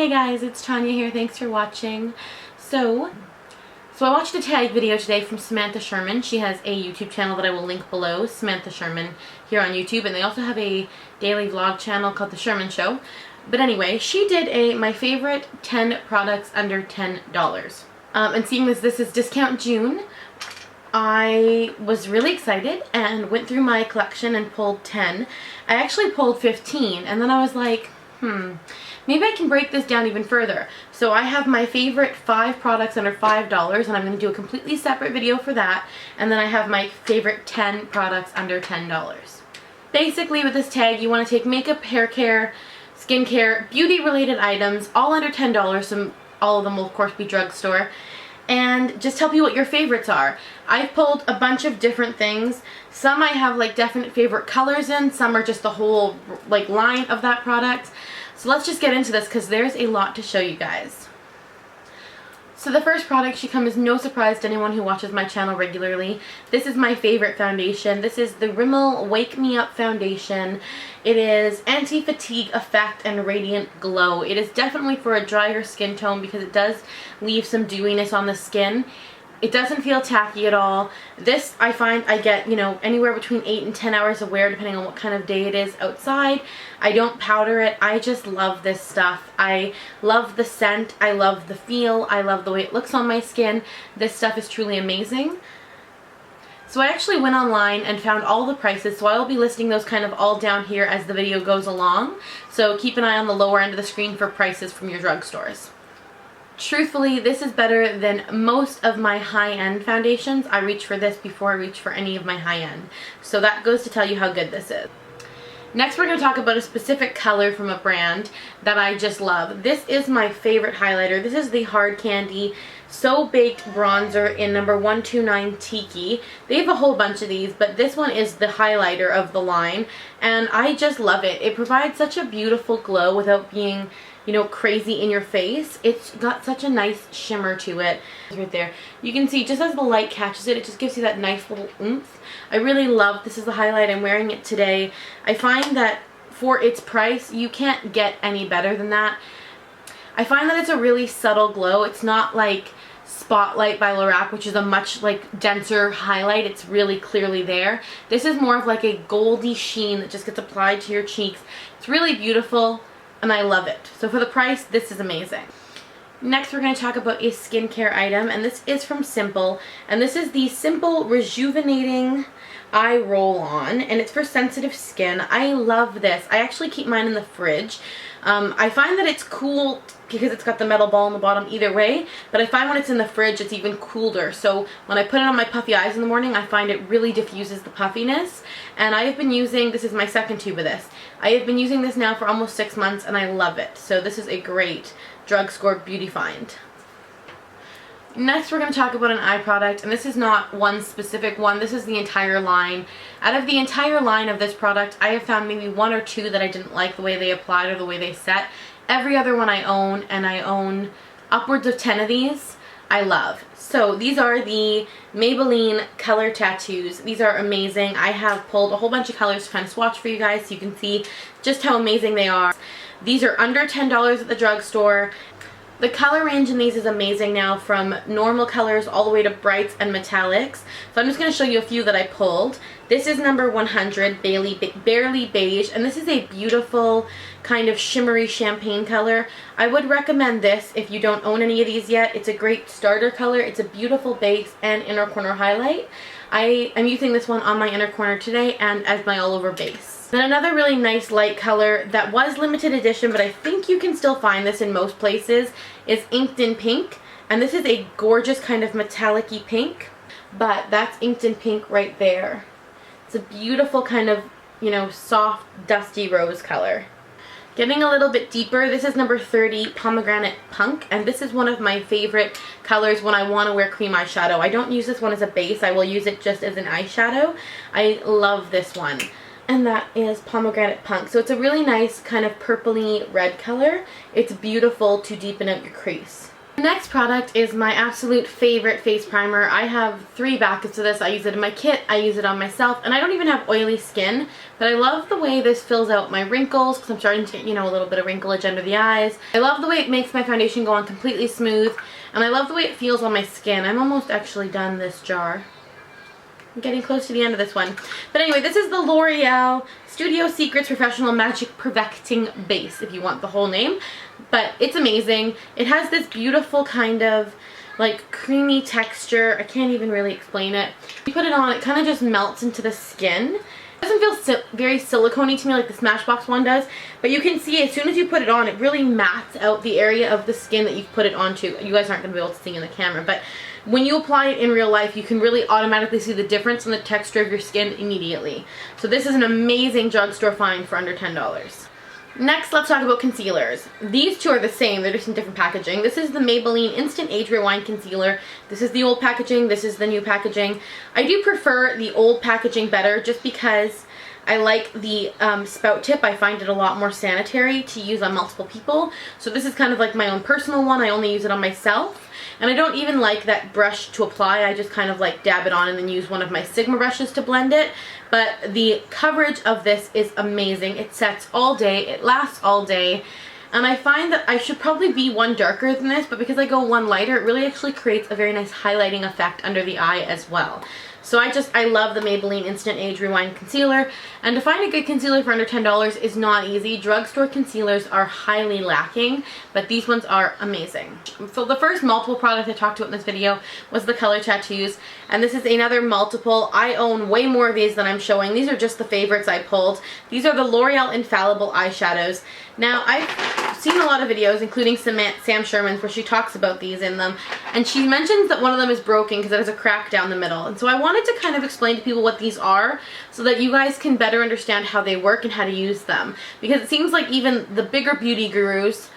Hey guys, it's Tanya here. Thanks for watching. So I watched a tag video today from Sam Schuerman. She has a YouTube channel that I will link below, Sam Schuerman, here on YouTube, and they also have a daily vlog channel called The Schuerman Show. But anyway, she did my favorite 10 products under $10. And seeing as this is discount June, I was really excited and went through my collection and pulled 10. I actually pulled 15, and then I was like, maybe I can break this down even further. So I have my favorite 5 products under $5, and I'm going to do a completely separate video for that. And then I have my favorite 10 products under $10. Basically with this tag, you want to take makeup, hair care, skincare, beauty related items, all under $10, so all of them will of course be drugstore, and just tell me what your favorites are. I've pulled a bunch of different things. Some I have like definite favorite colors in, some are just the whole like line of that product. So let's just get into this because there's a lot to show you guys. So the first product should come as no surprise to anyone who watches my channel regularly. This is my favorite foundation. This is the Rimmel Wake Me Up Foundation. It is anti-fatigue effect and radiant glow. It is definitely for a drier skin tone because it does leave some dewiness on the skin. It doesn't feel tacky at all. This I find I get, anywhere between 8 and 10 hours of wear depending on what kind of day it is outside. I don't powder it. I just love this stuff. I love the scent. I love the feel. I love the way it looks on my skin. This stuff is truly amazing. So I actually went online and found all the prices, so I will be listing those kind of all down here as the video goes along. So keep an eye on the lower end of the screen for prices from your drugstores. Truthfully, this is better than most of my high-end foundations. I reach for this before I reach for any of my high-end. So that goes to tell you how good this is. Next, we're going to talk about a specific color from a brand that I just love. This is my favorite highlighter. This is the Hard Candy So Baked Bronzer in number 129 Tiki. They have a whole bunch of these, but this one is the highlighter of the line, and I just love it. It provides such a beautiful glow without being crazy in your face. It's got such a nice shimmer to it. Right there. You can see just as the light catches it, it just gives you that nice little oomph. I really love, this is the highlight, I'm wearing it today. I find that for its price, you can't get any better than that. I find that it's a really subtle glow. It's not like Spotlight by Lorac, which is a much denser highlight. It's really clearly there. This is more of like a goldy sheen that just gets applied to your cheeks. It's really beautiful, and I love it. So for the price, this is amazing. Next, we're going to talk about a skincare item, and this is from Simple, and this is the Simple Rejuvenating Eye Roll-On, and it's for sensitive skin. I love this. I actually keep mine in the fridge. I find that it's cool because it's got the metal ball on the bottom either way, but I find when it's in the fridge it's even cooler. So when I put it on my puffy eyes in the morning, I find it really diffuses the puffiness. And I have been using, this is my second tube of this, I have been using this now for almost 6 months and I love it. So this is a great drugstore beauty find. Next, we're going to talk about an eye product, and this is not one specific one. This is the entire line. Out of the entire line of this product, I have found maybe 1 or 2 that I didn't like the way they applied or the way they set. Every other one I own, and I own upwards of 10 of these, I love. So these are the Maybelline Color Tattoos. These are amazing. I have pulled a whole bunch of colors to kind of swatch for you guys so you can see just how amazing they are. These are under $10 at the drugstore. The color range in these is amazing now, from normal colors all the way to brights and metallics. So I'm just going to show you a few that I pulled. This is number 100, Barely Beige, and this is a beautiful kind of shimmery champagne color. I would recommend this if you don't own any of these yet. It's a great starter color. It's a beautiful base and inner corner highlight. I am using this one on my inner corner today and as my all over base. Then another really nice light color that was limited edition, but I think you can still find this in most places, is Inked in Pink. And this is a gorgeous kind of metallic-y pink, but that's Inked in Pink right there. It's a beautiful kind of, soft, dusty rose color. Getting a little bit deeper, this is number 30, Pomegranate Punk, and this is one of my favorite colors when I want to wear cream eyeshadow. I don't use this one as a base, I will use it just as an eyeshadow. I love this one. And that is Pomegranate Punk. So it's a really nice kind of purpley red color. It's beautiful to deepen out your crease. The next product is my absolute favorite face primer. I have 3 packets of this. I use it in my kit, I use it on myself, and I don't even have oily skin, but I love the way this fills out my wrinkles because I'm starting to get, you know, a little bit of wrinklage under the eyes. I love the way it makes my foundation go on completely smooth, and I love the way it feels on my skin. I'm almost actually done this jar. I'm getting close to the end of this one. But anyway, this is the L'Oreal Studio Secrets Professional Magic Perfecting Base, if you want the whole name. But it's amazing. It has this beautiful kind of like creamy texture. I can't even really explain it. You put it on, it kind of just melts into the skin. It doesn't feel very silicone-y to me like the Smashbox one does, but you can see as soon as you put it on, it really mats out the area of the skin that you've put it onto. You guys aren't going to be able to see in the camera, but when you apply it in real life, you can really automatically see the difference in the texture of your skin immediately. So this is an amazing drugstore find for under $10. Next, let's talk about concealers. These two are the same, they're just in different packaging. This is the Maybelline Instant Age Rewind Concealer. This is the old packaging, this is the new packaging. I do prefer the old packaging better just because I like the spout tip. I find it a lot more sanitary to use on multiple people. So this is kind of like my own personal one. I only use it on myself. And I don't even like that brush to apply. I just kind of like dab it on and then use one of my Sigma brushes to blend it. But the coverage of this is amazing. It sets all day. It lasts all day. And I find that I should probably be one darker than this, but because I go one lighter, it really actually creates a very nice highlighting effect under the eye as well. So I love the Maybelline Instant Age Rewind Concealer, and to find a good concealer for under $10 is not easy. Drugstore concealers are highly lacking, but these ones are amazing. So the first multiple product I talked about in this video was the Color Tattoos, and this is another multiple. I own way more of these than I'm showing. These are just the favorites I pulled. These are the L'Oreal Infallible Eyeshadows. Now, I've seen a lot of videos, including Sam Schuerman's, where she talks about these in them, and she mentions that one of them is broken because it has a crack down the middle. And so I wanted to kind of explain to people what these are so that you guys can better understand how they work and how to use them. Because it seems like even the bigger beauty gurus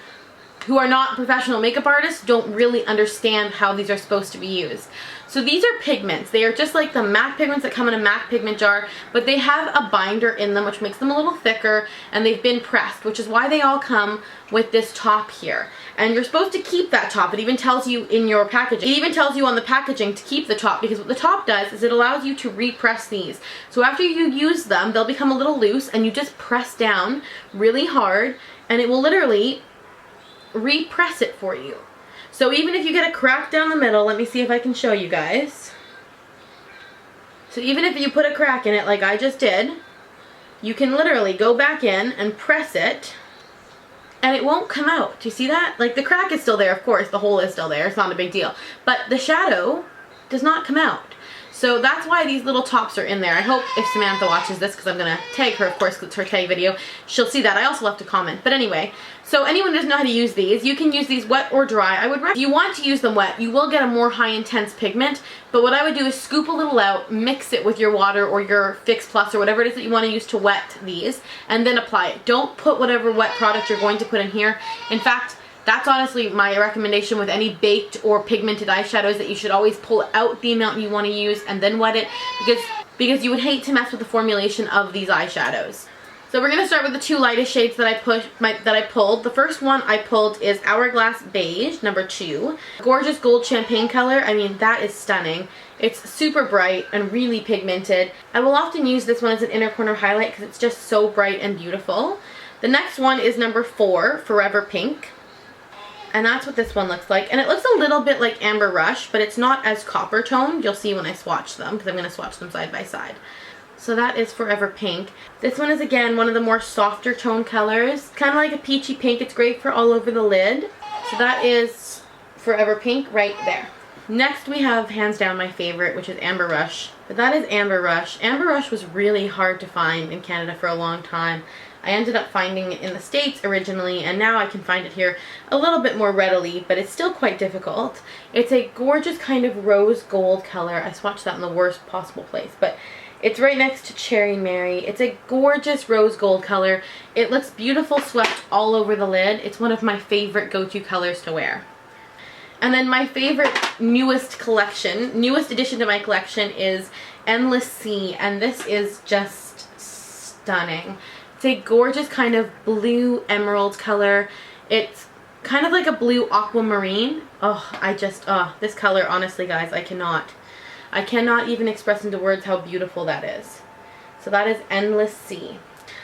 who are not professional makeup artists don't really understand how these are supposed to be used. So these are pigments. They are just like the MAC pigments that come in a MAC pigment jar, but they have a binder in them which makes them a little thicker, and they've been pressed, which is why they all come with this top here. And you're supposed to keep that top. It even tells you in your packaging. It even tells you on the packaging to keep the top, because what the top does is it allows you to repress these. So after you use them, they'll become a little loose, and you just press down really hard, and it will literally repress it for you. So even if you get a crack down the middle, let me see if I can show you guys. So even if you put a crack in it like I just did, you can literally go back in and press it and it won't come out. Do you see that? Like the crack is still there, of course, the hole is still there, it's not a big deal. But the shadow does not come out. So that's why these little tops are in there. I hope if Samantha watches this, because I'm going to tag her, of course, because it's her tag video, she'll see that. I also left a comment. But anyway, so anyone who doesn't know how to use these, you can use these wet or dry. I would recommend, if you want to use them wet, you will get a more high intense pigment. But what I would do is scoop a little out, mix it with your water or your Fix Plus or whatever it is that you want to use to wet these, and then apply it. Don't put whatever wet product you're going to put in here. In fact, that's honestly my recommendation with any baked or pigmented eyeshadows, that you should always pull out the amount you want to use and then wet it, because you would hate to mess with the formulation of these eyeshadows. So we're going to start with the two lightest shades that I pulled. The first one I pulled is Hourglass Beige, number 2. Gorgeous gold champagne color. I mean, that is stunning. It's super bright and really pigmented. I will often use this one as an inner corner highlight because it's just so bright and beautiful. The next one is number 4, Forever Pink. And that's what this one looks like. And it looks a little bit like Amber Rush, but it's not as copper toned. You'll see when I swatch them, because I'm going to swatch them side by side. So that is Forever Pink. This one is, again, one of the more softer tone colors. Kind of like a peachy pink. It's great for all over the lid. So that is Forever Pink right there. Next we have, hands down, my favorite, which is Amber Rush. But that is Amber Rush. Amber Rush was really hard to find in Canada for a long time. I ended up finding it in the States originally, and now I can find it here a little bit more readily, but it's still quite difficult. It's a gorgeous kind of rose gold color. I swatched that in the worst possible place, but it's right next to Cherry Mary. It's a gorgeous rose gold color. It looks beautiful swept all over the lid. It's one of my favorite go-to colors to wear. And then my favorite newest addition to my collection is Endless Sea, and this is just stunning. It's a gorgeous kind of blue emerald color. It's kind of like a blue aquamarine. Oh, this color, honestly guys, I cannot even express into words how beautiful that is. So that is Endless Sea.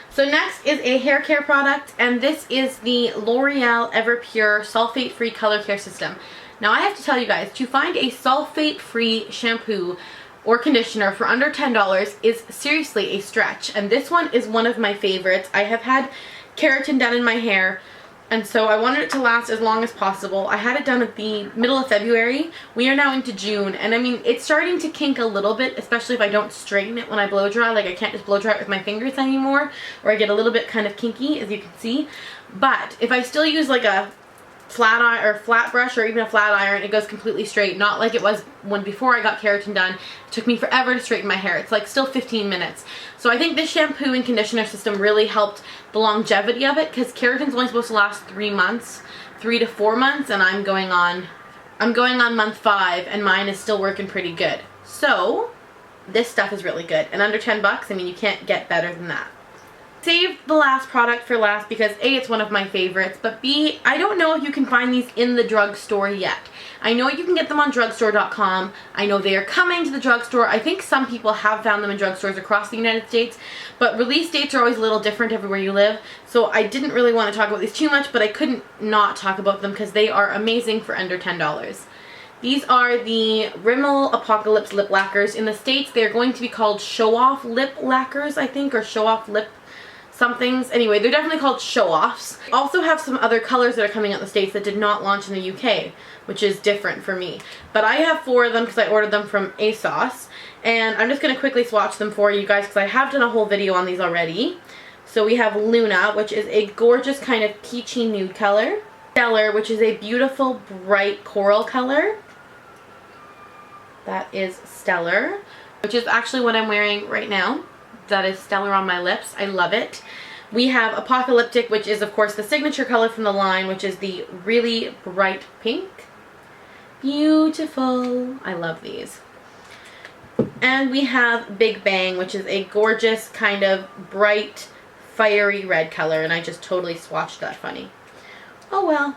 So next is a hair care product, and this is the L'Oreal Everpure Sulfate-Free Color Care System. Now I have to tell you guys, to find a sulfate-free shampoo or conditioner for under $10 is seriously a stretch, and this one is one of my favorites. I have had keratin done in my hair, and so I wanted it to last as long as possible. I had it done at the middle of February. We are now into June, and I mean, it's starting to kink a little bit, especially if I don't straighten it when I blow dry. Like, I can't just blow dry it with my fingers anymore, or I get a little bit kind of kinky, as you can see. But if I still use like a flat iron or flat brush or even a flat iron, it goes completely straight, not like it was when before I got keratin done. It took me forever to straighten my hair. It's like still 15 minutes. So I think this shampoo and conditioner system really helped the longevity of it, because keratin's only supposed to last 3 months, 3 to 4 months, and I'm going on month 5, and mine is still working pretty good. So this stuff is really good, and under 10 bucks, I mean, you can't get better than that. Saved the last product for last because A, it's one of my favorites, but B, I don't know if you can find these in the drugstore yet. I know you can get them on drugstore.com. I know they are coming to the drugstore. I think some people have found them in drugstores across the United States, but release dates are always a little different everywhere you live, so I didn't really want to talk about these too much, but I couldn't not talk about them because they are amazing for under $10. These are the Rimmel Apocalypse Lip Lacquers. In the States, they're going to be called Show-Off Lip Lacquers, I think, or Show-Off Lip somethings. Anyway, they're definitely called show-offs. Also have some other colors that are coming out in the States that did not launch in the UK, which is different for me. But I have 4 of them because I ordered them from ASOS, and I'm just going to quickly swatch them for you guys because I have done a whole video on these already. So we have Luna, which is a gorgeous kind of peachy nude color. Stellar, which is a beautiful bright coral color. That is Stellar, which is actually what I'm wearing right now. That is Stellar on my lips. I love it. We have Apocalyptic, which is of course the signature color from the line, which is the really bright pink. Beautiful. I love these. And we have Big Bang, which is a gorgeous kind of bright fiery red color, and I just totally swatched that funny. Oh well.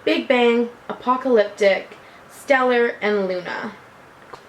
Big Bang, Apocalyptic, Stellar, and Luna.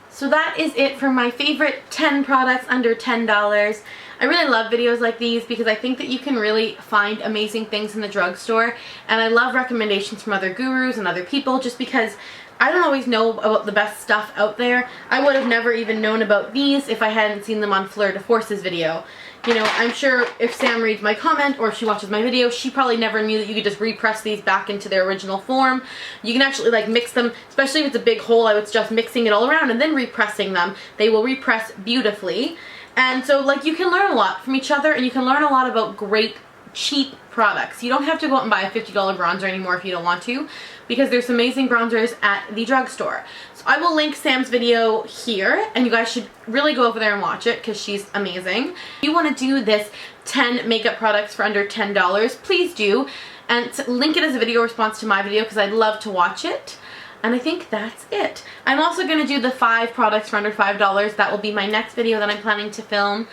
So that is it for my favorite 10 products under $10. I really love videos like these because I think that you can really find amazing things in the drugstore, and I love recommendations from other gurus and other people just because I don't always know about the best stuff out there. I would have never even known about these if I hadn't seen them on Fleur de Force's video. You know, I'm sure if Sam reads my comment or if she watches my video, she probably never knew that you could just repress these back into their original form. You can actually like mix them, especially if it's a big hole. I would suggest mixing it all around and then repressing them. They will repress beautifully. And so like you can learn a lot from each other, and you can learn a lot about great cheap products. You don't have to go out and buy a $50 bronzer anymore if you don't want to, because there's amazing bronzers at the drugstore. So I will link Sam's video here, and you guys should really go over there and watch it because she's amazing. If you want to do this 10 makeup products for under $10, please do, and link it as a video response to my video because I'd love to watch it. And I think that's it. I'm also going to do the 5 products for under $5. That will be my next video that I'm planning to film.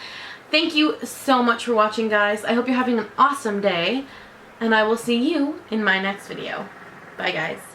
Thank you so much for watching, guys. I hope you're having an awesome day, and I will see you in my next video. Bye, guys.